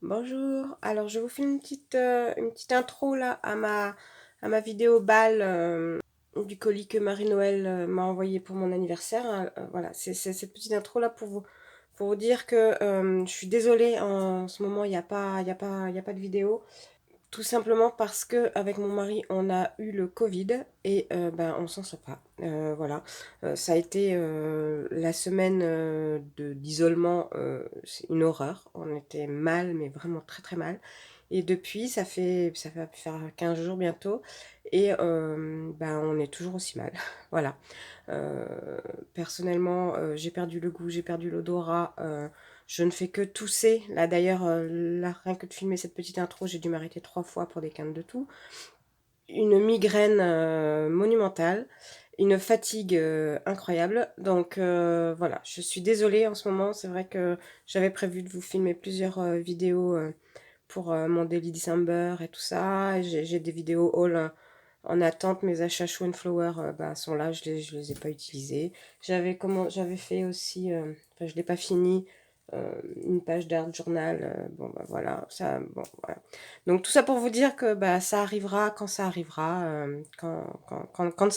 Bonjour, alors je vous fais une petite intro là à ma vidéo balle du colis que Marie-Noël m'a envoyé pour mon anniversaire. Voilà, c'est cette petite intro là pour vous dire que je suis désolée, en ce moment il y a pas de vidéo. Tout simplement parce que avec mon mari, on a eu le Covid et ben on s'en sort pas. Voilà. Ça a été la semaine d'isolement, c'est une horreur. On était mal, mais vraiment très très mal. Et depuis, ça fait faire 15 jours bientôt. Et ben on est toujours aussi mal. Voilà. Euh, Personnellement, j'ai perdu le goût, j'ai perdu l'odorat. Je ne fais que tousser. Là d'ailleurs, là, rien que de filmer cette petite intro, j'ai dû m'arrêter 3 fois pour des quintes de toux. Une migraine monumentale, une fatigue incroyable. Donc voilà, je suis désolée en ce moment. C'est vrai que j'avais prévu de vous filmer plusieurs vidéos pour mon Daily December et tout ça. J'ai des vidéos haul en attente. Mes achats Show and Flower bah, sont là, je les ai pas utilisés. J'avais fait aussi, enfin je l'ai pas fini, une page d'art journal. Bon bah voilà, ça, bon voilà. Donc tout ça pour vous dire que bah, ça arrivera, quand ça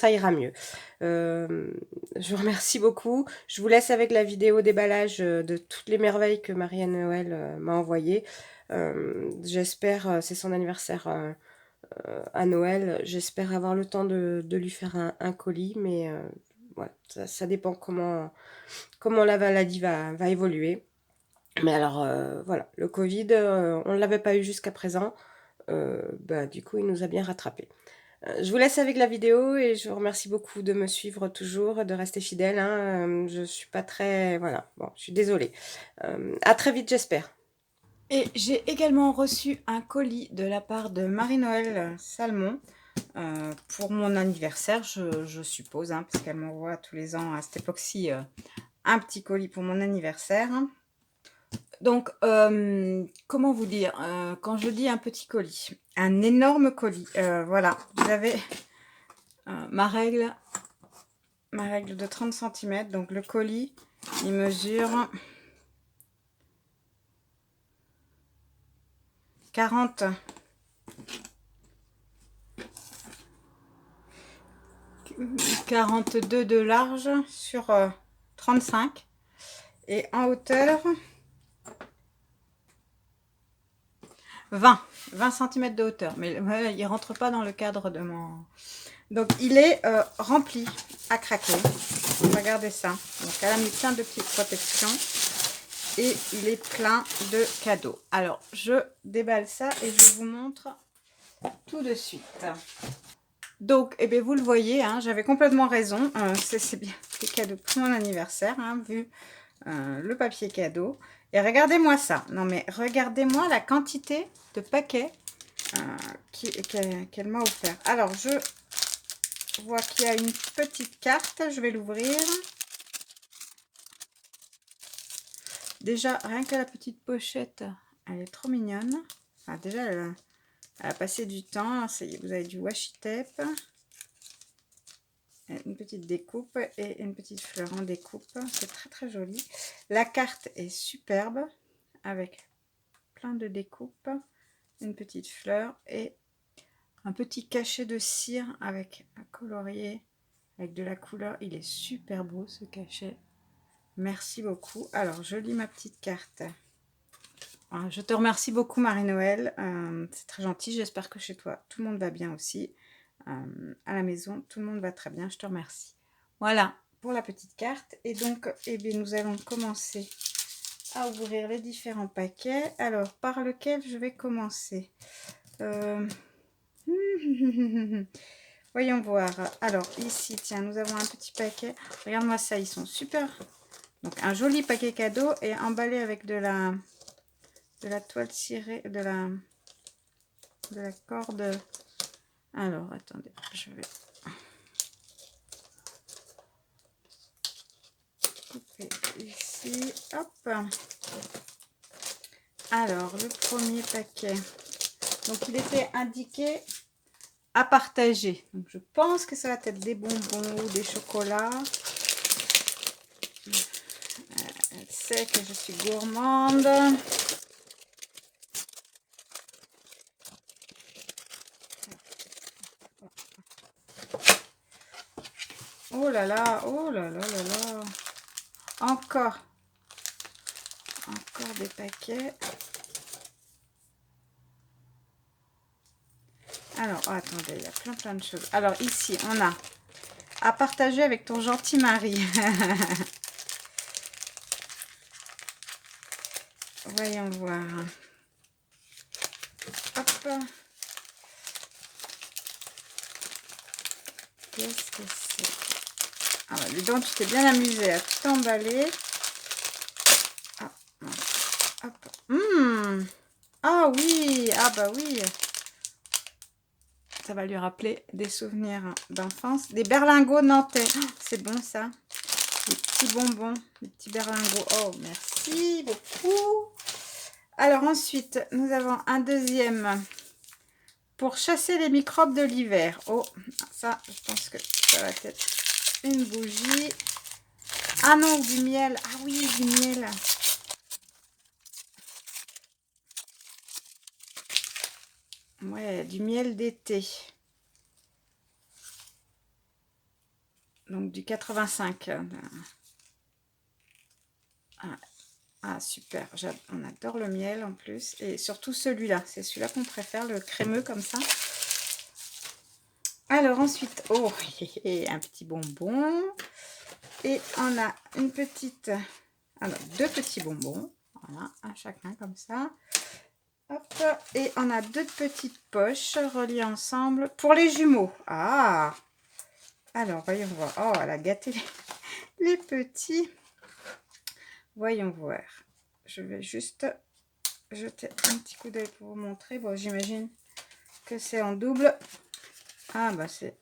ira mieux. Je vous remercie beaucoup. Je vous laisse avec la vidéo déballage de toutes les merveilles que Marianne Noël m'a envoyées. J'espère, c'est son anniversaire à Noël, j'espère avoir le temps de lui faire un colis, mais voilà, ça dépend comment la maladie va évoluer. Mais alors voilà, le Covid, on ne l'avait pas eu jusqu'à présent, bah, du coup il nous a bien rattrapés. Je vous laisse avec la vidéo et je vous remercie beaucoup de me suivre toujours, de rester fidèle, hein. Je suis pas très... Voilà, bon, je suis désolée. À très vite, j'espère. Et j'ai également reçu un colis de la part de Marie-Noël Salmon pour mon anniversaire, je suppose, hein, parce qu'elle m'envoie tous les ans à cette époque-ci un petit colis pour mon anniversaire. Donc, comment vous dire, quand je dis un petit colis, un énorme colis, voilà, vous avez ma règle de 30 centimètres. Donc le colis, il mesure 40 42 de large sur 35 et en hauteur 20 cm de hauteur. Mais ouais, il rentre pas dans le cadre de mon... Donc il est rempli à craquer. Regardez ça. Donc elle a mis plein de petites protections et il est plein de cadeaux. Alors je déballe ça et je vous montre tout de suite. Donc, eh bien, vous le voyez, hein, j'avais complètement raison. C'est bien des cadeaux pour mon anniversaire, hein, vu le papier cadeau. Et regardez-moi ça. Non, mais regardez-moi la quantité de paquets qu'elle m'a offert. Alors, je vois qu'il y a une petite carte. Je vais l'ouvrir. Déjà, rien que la petite pochette, elle est trop mignonne. Enfin, déjà, elle a passé du temps. Vous avez du washi tape. Une petite découpe et une petite fleur en découpe. C'est très très joli. La carte est superbe avec plein de découpes, une petite fleur et un petit cachet de cire avec un colorier avec de la couleur. Il est super beau ce cachet. Merci beaucoup. Alors je lis ma petite carte. Je te remercie beaucoup Marie-Noël. C'est très gentil. J'espère que chez toi tout le monde va bien aussi. À la maison, tout le monde va très bien, je te remercie. Voilà pour la petite carte. Et donc, eh bien, nous allons commencer à ouvrir les différents paquets. Alors, par lequel je vais commencer Voyons voir. Alors, ici, tiens, nous avons un petit paquet. Regarde-moi ça, ils sont super. Donc, un joli paquet cadeau et emballé avec de la toile cirée, de la corde. Alors, attendez, je vais couper ici. Hop. Alors, le premier paquet. Donc, il était indiqué à partager. Donc, je pense que ça va être des bonbons ou des chocolats. Elle sait que je suis gourmande. Oh là là, oh là là là là. Encore des paquets. Alors, oh, attendez, il y a plein de choses. Alors, ici, on a à partager avec ton gentil mari. Voyons voir. Hop. Qu'est-ce que c'est? Ah bah, dis donc, tu t'es bien amusé à tout emballer. Ah, hop. Ah oui, ah bah oui. Ça va lui rappeler des souvenirs d'enfance. Des berlingots nantais. Oh, c'est bon ça. Des petits bonbons, des petits berlingots. Oh, merci beaucoup. Alors ensuite, nous avons un deuxième pour chasser les microbes de l'hiver. Oh, ça, je pense que ça va être une bougie. Ah non, du miel. Ah oui, du miel. Ouais, du miel d'été. Donc du 85. Ah, super. On adore le miel en plus. Et surtout celui-là. C'est celui-là qu'on préfère, le crémeux comme ça. Alors ensuite, oh, un petit bonbon. Et on a une petite... Alors, deux petits bonbons. Voilà, un chacun comme ça. Hop. Et on a deux petites poches reliées ensemble pour les jumeaux. Ah! Alors, voyons voir. Oh, elle a gâté les petits. Voyons voir. Je vais juste jeter un petit coup d'œil pour vous montrer. Bon, j'imagine que c'est en double. Ah, bah c'est...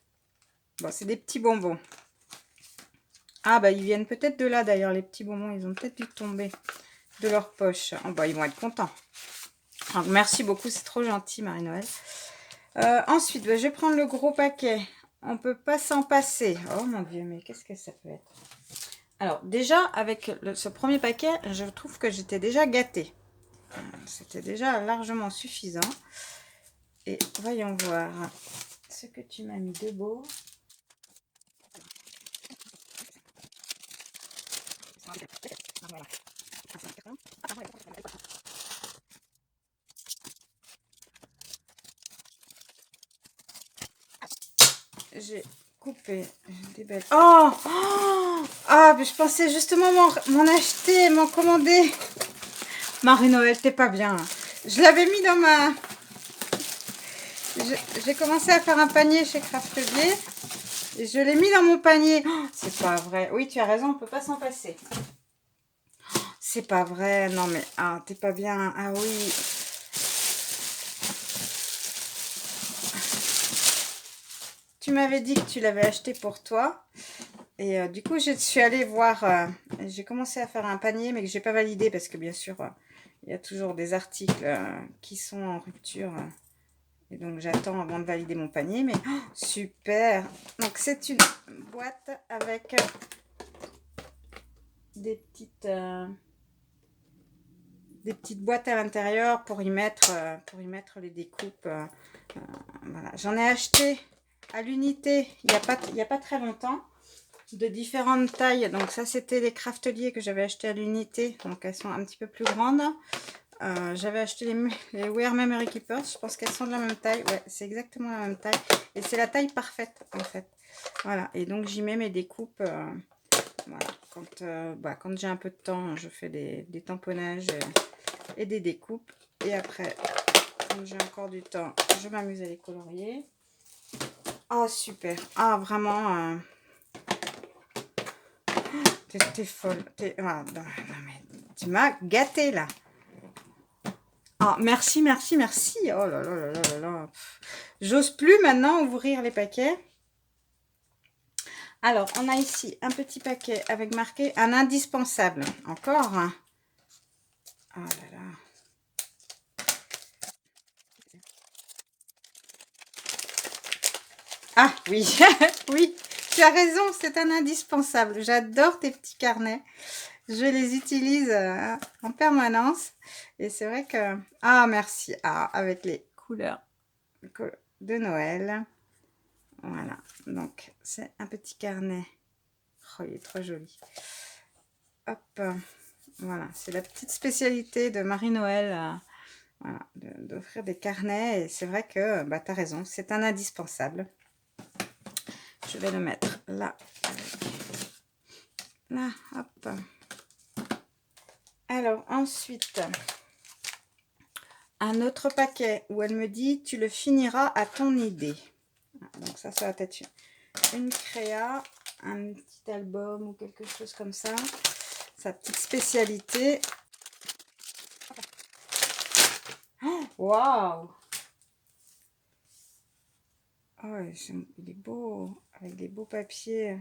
Bon, c'est des petits bonbons. Ah, bah ils viennent peut-être de là d'ailleurs, les petits bonbons. Ils ont peut-être dû tomber de leur poche. Oh, bah ils vont être contents. Donc, merci beaucoup, c'est trop gentil, Marie-Noël. Ensuite, bah, je vais prendre le gros paquet. On peut pas s'en passer. Oh mon Dieu, mais qu'est-ce que ça peut être? Alors, déjà, avec ce premier paquet, je trouve que j'étais déjà gâtée. C'était déjà largement suffisant. Et voyons voir ce que tu m'as mis de beau. J'ai coupé des belles... Oh, oh, ah, mais je pensais justement m'en acheter, m'en commander. Marie-Noël, t'es pas bien. Je l'avais mis dans ma... J'ai commencé à faire un panier chez Craftelier. Et je l'ai mis dans mon panier. Oh, c'est pas vrai. Oui, tu as raison, on peut pas s'en passer. Oh, c'est pas vrai. Non, mais... Ah, t'es pas bien. Ah oui. Tu m'avais dit que tu l'avais acheté pour toi. Et du coup, je suis allée voir... j'ai commencé à faire un panier, mais que j'ai pas validé. Parce que bien sûr, il y a toujours des articles qui sont en rupture. Et donc, j'attends avant de valider mon panier. Mais oh, super! Donc, c'est une boîte avec des petites boîtes à l'intérieur pour y mettre les découpes. Voilà. J'en ai acheté à l'unité il y a pas très longtemps, de différentes tailles. Donc, ça, c'était les Craftelier que j'avais acheté à l'unité. Donc, elles sont un petit peu plus grandes. J'avais acheté les Wear Memory Keepers. Je pense qu'elles sont de la même taille. Ouais, c'est exactement la même taille. Et c'est la taille parfaite, en fait. Voilà. Et donc, j'y mets mes découpes. Voilà. Quand j'ai un peu de temps, je fais des tamponnages et des découpes. Et après, quand j'ai encore du temps, je m'amuse à les colorier. Oh, super. Ah, vraiment. T'es folle. Ah, non, mais tu m'as gâtée, là. Ah, merci, merci, merci. Oh là là là là là là. J'ose plus maintenant ouvrir les paquets. Alors, on a ici un petit paquet avec marqué un indispensable. Encore. Oh là là. Ah oui, oui, tu as raison, c'est un indispensable. J'adore tes petits carnets. Je les utilise en permanence. Et c'est vrai que... Ah, merci. Ah, avec les couleurs de Noël. Voilà. Donc, c'est un petit carnet Oh, il est trop joli. Hop, voilà, c'est la petite spécialité de Marie-Noël, voilà, d'offrir des carnets. Et c'est vrai que, bah, tu as raison, c'est un indispensable. Je vais le mettre là. Là, hop. Alors, ensuite, un autre paquet où elle me dit, tu le finiras à ton idée. Donc ça va être une créa, un petit album ou quelque chose comme ça. Sa petite spécialité. Waouh! Oh, il est beau, avec des beaux papiers.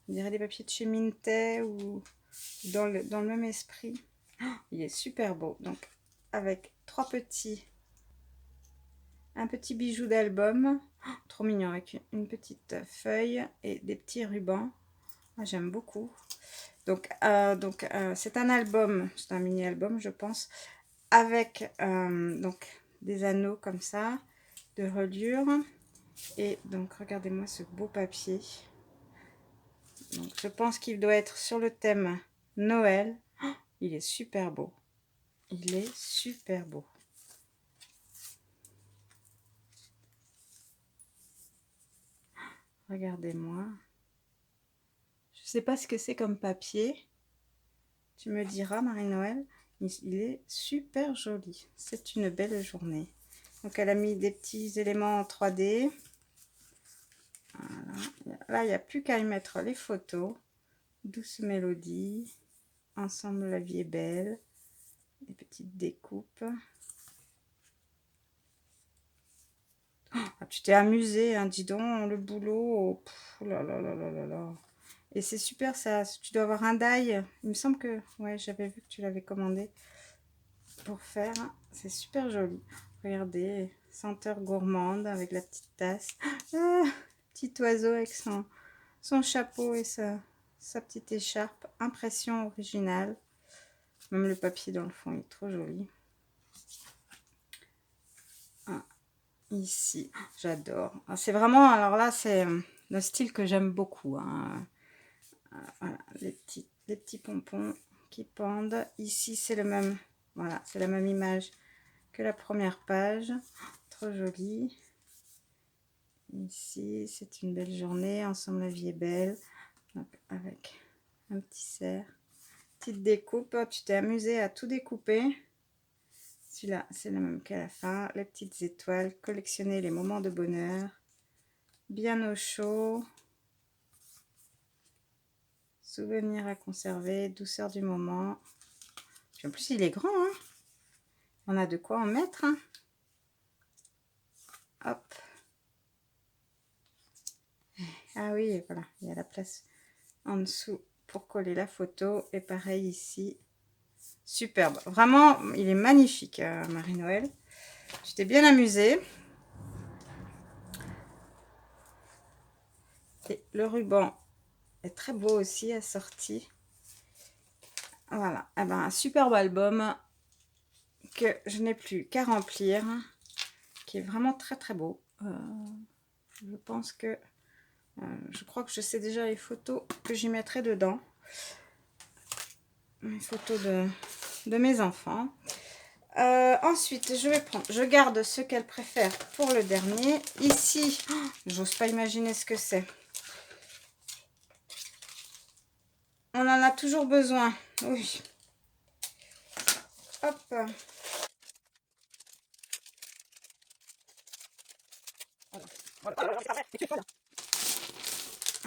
On dirait des papiers de chez Mintet ou dans le même esprit. Oh, il est super beau. Donc, avec un petit bijou d'album. Oh, trop mignon, avec une petite feuille et des petits rubans. Ah, j'aime beaucoup. Donc, c'est un album, c'est un mini-album, je pense, avec donc des anneaux comme ça, de reliure. Et donc, regardez-moi ce beau papier. Donc, je pense qu'il doit être sur le thème Noël. Oh, il est super beau. Il est super beau. Regardez-moi. Je sais pas ce que c'est comme papier. Tu me diras, Marie-Noël. Il est super joli. C'est une belle journée. Donc, elle a mis des petits éléments en 3D. Voilà. Là, il n'y a plus qu'à y mettre les photos. Douce mélodie. Ensemble, la vie est belle. Des petites découpes. Ah, tu t'es amusé, hein, dis donc, le boulot. Pff, oh là là là là là là. Et c'est super, ça. Tu dois avoir un die. Il me semble que... Ouais, j'avais vu que tu l'avais commandé pour faire. C'est super joli. Regardez, senteur gourmande avec la petite tasse. Ah, petit oiseau avec son chapeau et sa petite écharpe. Impression originale. Même le papier dans le fond est trop joli. Ah, ici, j'adore. Ah, c'est vraiment, alors là, c'est le style que j'aime beaucoup. Hein. Voilà, les petits pompons qui pendent. Ici, c'est le même, voilà, c'est la même image que la première page. Trop joli. Ici, c'est une belle journée. Ensemble, la vie est belle. Donc, avec un petit cerf. Petite découpe. Tu t'es amusé à tout découper. Celui-là, c'est le même qu'à la fin. Les petites étoiles. Collectionner les moments de bonheur. Bien au chaud. Souvenir à conserver. Douceur du moment. Puis en plus, il est grand. Hein. On a de quoi en mettre. Hein. Hop. Ah oui, voilà. Il y a la place en dessous pour coller la photo. Et pareil ici. Superbe. Vraiment, il est magnifique, Marie-Noël. Tu t'es bien amusée. Et le ruban est très beau aussi, assorti. Voilà. Eh ben, un superbe album que je n'ai plus qu'à remplir. Qui est vraiment très très beau. Je pense que... je crois que je sais déjà les photos que j'y mettrai dedans. Les photos de mes enfants. Ensuite, je garde ce qu'elle préfère pour le dernier. Ici, oh, j'ose pas imaginer ce que c'est. On en a toujours besoin. Oui. Hop. Oh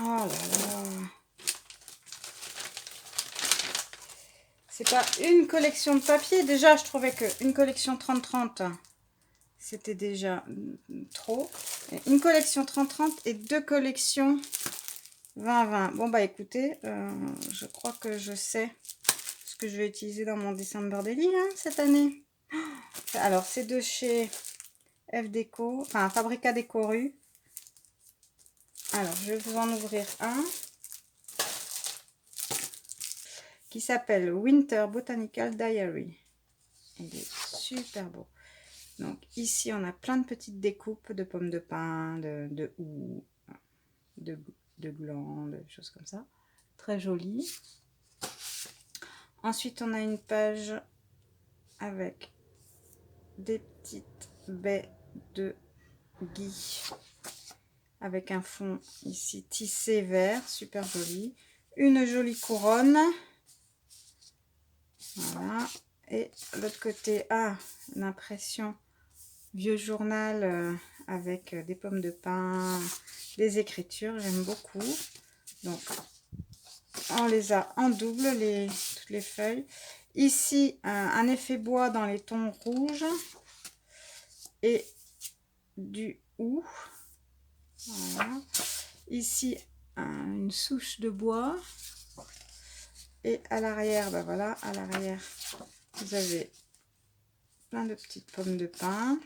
là là. C'est pas une collection de papier. Déjà, je trouvais qu'une collection 30-30, c'était déjà trop. Une collection 30-30 et deux collections 20-20. Bon, bah écoutez, je crois que je sais ce que je vais utiliser dans mon December Daily hein, cette année. Alors, c'est de chez F Déco, enfin Fabrica Déco Rue. Alors, je vais vous en ouvrir un qui s'appelle Winter Botanical Diary. Il est super beau. Donc, ici, on a plein de petites découpes de pommes de pin, de houx, de glands, de choses comme ça. très joli. Ensuite, on a une page avec des petites baies de gui avec un fond ici tissé vert, super joli. Une jolie couronne. Voilà. Et l'autre côté, l'impression vieux journal avec des pommes de pin, des écritures, j'aime beaucoup. Donc, on les a en double, toutes les feuilles. Ici, un effet bois dans les tons rouges et du hou. Voilà. Ici, une souche de bois. Et à l'arrière, ben voilà, à l'arrière, vous avez plein de petites pommes de pin.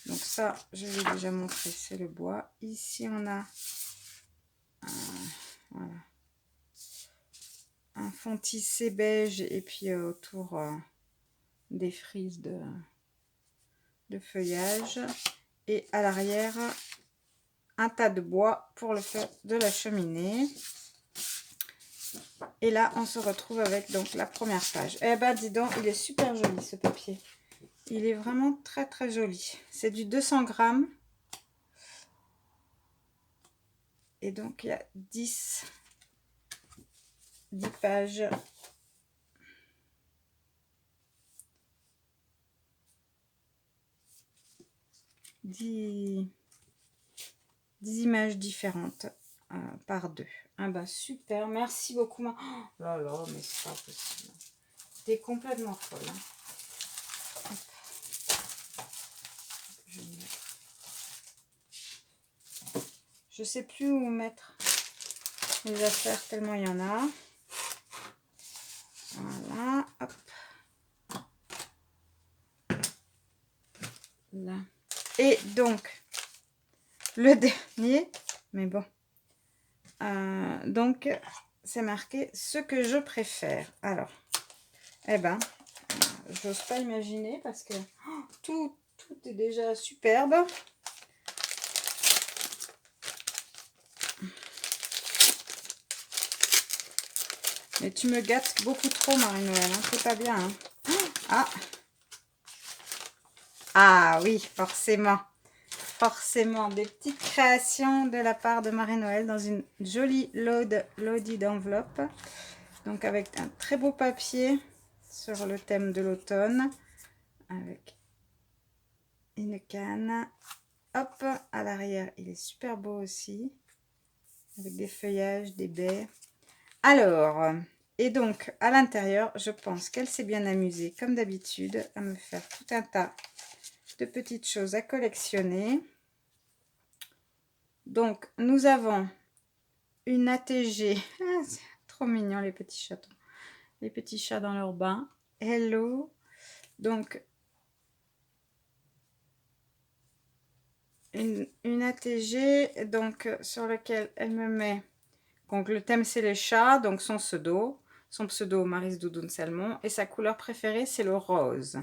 Donc ça, je l'ai déjà montré, c'est le bois. Ici, on a voilà, un fond tissé beige et puis autour des frises de feuillage. Et à l'arrière, un tas de bois pour le feu de la cheminée. Et là, on se retrouve avec donc la première page. Eh ben, dis donc, il est super joli ce papier. Il est vraiment très très joli. C'est du 200 grammes. Et donc, il y a 10 pages. 10 images différentes par 2. Ah bah super, merci beaucoup. Oh là là, mais c'est pas possible. T'es complètement folle. Hein. Je sais plus où mettre les affaires tellement il y en a. Voilà, hop. Là. Et donc, le dernier, mais bon. Donc, c'est marqué ce que je préfère. Alors, eh ben, j'ose pas imaginer parce que tout est déjà superbe. Mais tu me gâtes beaucoup trop, Marie-Noël. Hein, c'est pas bien. Hein. Ah oui, forcément. Forcément, des petites créations de la part de Marie-Noël dans une jolie loadie d'enveloppe. Donc avec un très beau papier sur le thème de l'automne. Avec une canne. Hop, à l'arrière, il est super beau aussi. Avec des feuillages, des baies. Alors, et donc à l'intérieur, je pense qu'elle s'est bien amusée, comme d'habitude, à me faire tout un tas de petites choses à collectionner. Donc, nous avons une ATG. Ah, c'est trop mignon, les petits chatons. Les petits chats dans leur bain. Hello. Donc, une ATG donc, sur laquelle elle me met... Donc, le thème, c'est les chats. Donc, son pseudo, Maryse Doudoune Salmon. Et sa couleur préférée, c'est le rose.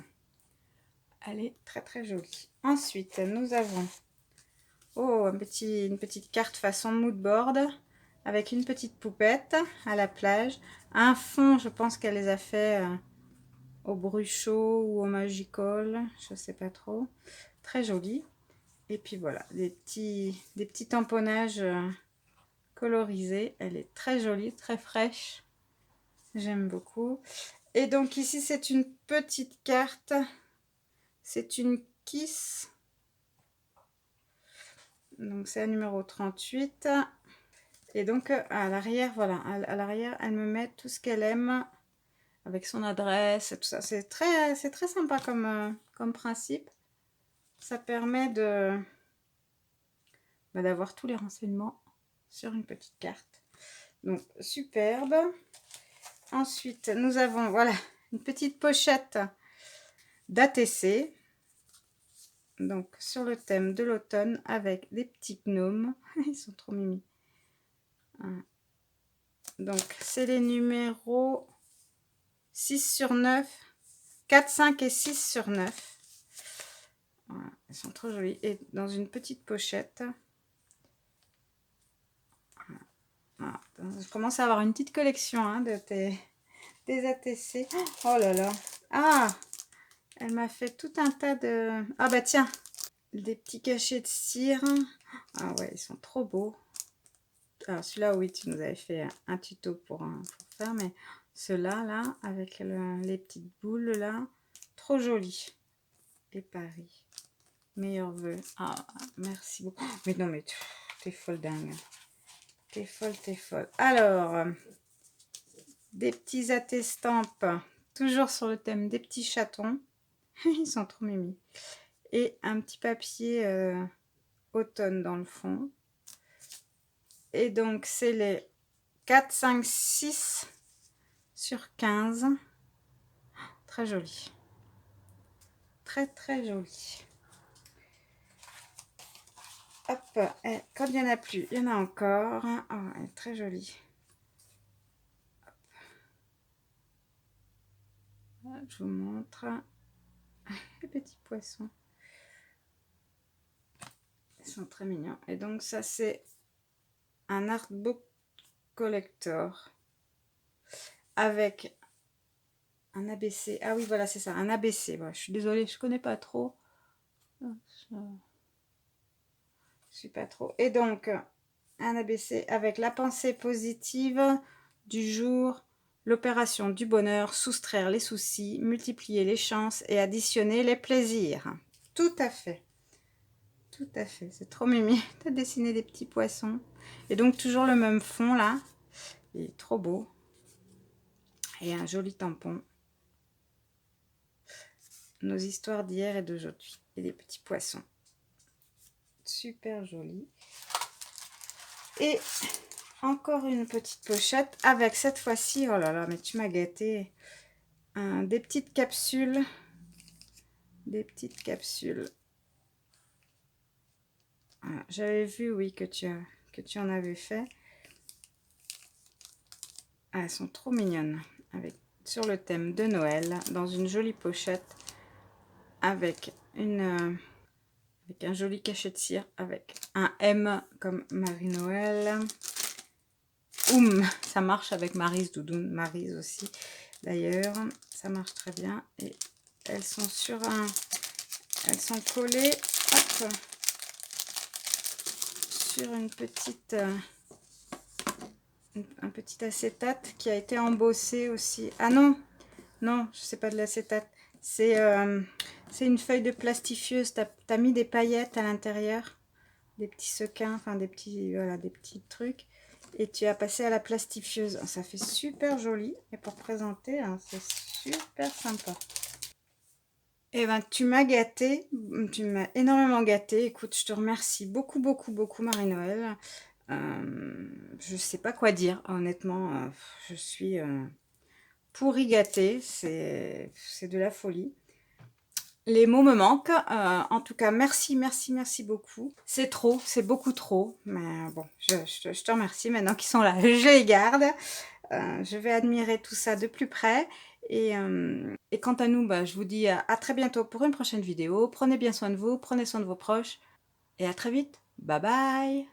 Elle est très, très jolie. Ensuite, nous avons... Oh, une petite carte façon mood board avec une petite poupette à la plage. Un fond, je pense qu'elle les a fait au Bruchot ou au Magical, je sais pas trop. Très joli. Et puis voilà, des petits tamponnages colorisés. Elle est très jolie, très fraîche. J'aime beaucoup. Et donc ici, c'est une petite carte. C'est une Kiss. Donc c'est un numéro 38. Et donc à l'arrière, voilà, à l'arrière, elle me met tout ce qu'elle aime avec son adresse et tout ça. C'est très sympa comme principe. Ça permet d'avoir tous les renseignements sur une petite carte. Donc superbe. Ensuite, nous avons voilà une petite pochette d'ATC. Donc sur le thème de l'automne avec des petits gnomes. Ils sont trop mimi. Donc c'est les numéros 6 sur 9, 4, 5 et 6 sur 9. Voilà, ils sont trop jolis. Et dans une petite pochette. Voilà. Ah, je commence à avoir une petite collection hein, de tes ATC. Oh là là. Ah, elle m'a fait tout un tas de... Ah bah tiens, des petits cachets de cire. Ah ouais, ils sont trop beaux. Alors celui-là, oui, tu nous avais fait un tuto pour faire, mais ceux-là, là, avec les petites boules, là, trop joli. Et Paris. Meilleurs vœux. Ah, merci beaucoup. Mais non, mais t'es folle dingue. T'es folle, t'es folle. Alors, des petits attestampes, toujours sur le thème des petits chatons. Ils sont trop mimi. Et un petit papier automne dans le fond. Et donc, c'est les 4, 5, 6 sur 15. Très joli. Très, très joli. Hop, et quand il n'y en a plus, il y en a encore. Oh, elle est très jolie. Je vous montre. Les petits poissons. Ils sont très mignons. Et donc, ça, c'est un artbook collector avec un ABC. Ah oui, voilà, c'est ça, un ABC. Voilà, je suis désolée, je connais pas trop. Je suis pas trop. Et donc, un ABC avec la pensée positive du jour, l'opération du bonheur, soustraire les soucis, multiplier les chances et additionner les plaisirs. Tout à fait. Tout à fait, c'est trop mimi. Tu as dessiné des petits poissons. Et donc, toujours le même fond là. Il est trop beau. Et un joli tampon. Nos histoires d'hier et d'aujourd'hui. Et des petits poissons. Super joli. Et encore une petite pochette avec cette fois-ci, oh là là, mais tu m'as gâté. Des petites capsules. Des petites capsules. Voilà, j'avais vu, oui, que tu en avais fait. Ah, elles sont trop mignonnes. Sur le thème de Noël, dans une jolie pochette. Avec un joli cachet de cire. Avec un M comme Marie-Noël. Oum, ça marche avec Maryse Doudoune. Maryse aussi, d'ailleurs. Ça marche très bien. Et elles sont elles sont collées hop, sur une petite... un petit acétate qui a été embossé aussi. Ah non, non, c'est pas de l'acétate. C'est une feuille de plastifieuse. T'as mis des paillettes à l'intérieur. Des petits sequins, enfin des petits, voilà, des petits trucs. Et tu as passé à la plastifieuse. Ça fait super joli. Et pour présenter, hein, c'est super sympa. Eh ben, tu m'as gâté. Tu m'as énormément gâté. Écoute, je te remercie beaucoup, beaucoup, beaucoup, Marie-Noël. Je sais pas quoi dire, honnêtement. Je suis pourri gâtée. C'est de la folie. Les mots me manquent. En tout cas, merci, merci, merci beaucoup. C'est trop, c'est beaucoup trop. Mais bon, je te remercie. Maintenant qu'ils sont là, je les garde. Je vais admirer tout ça de plus près. Et quant à nous, bah, je vous dis à très bientôt pour une prochaine vidéo. Prenez bien soin de vous, prenez soin de vos proches. Et à très vite. Bye bye.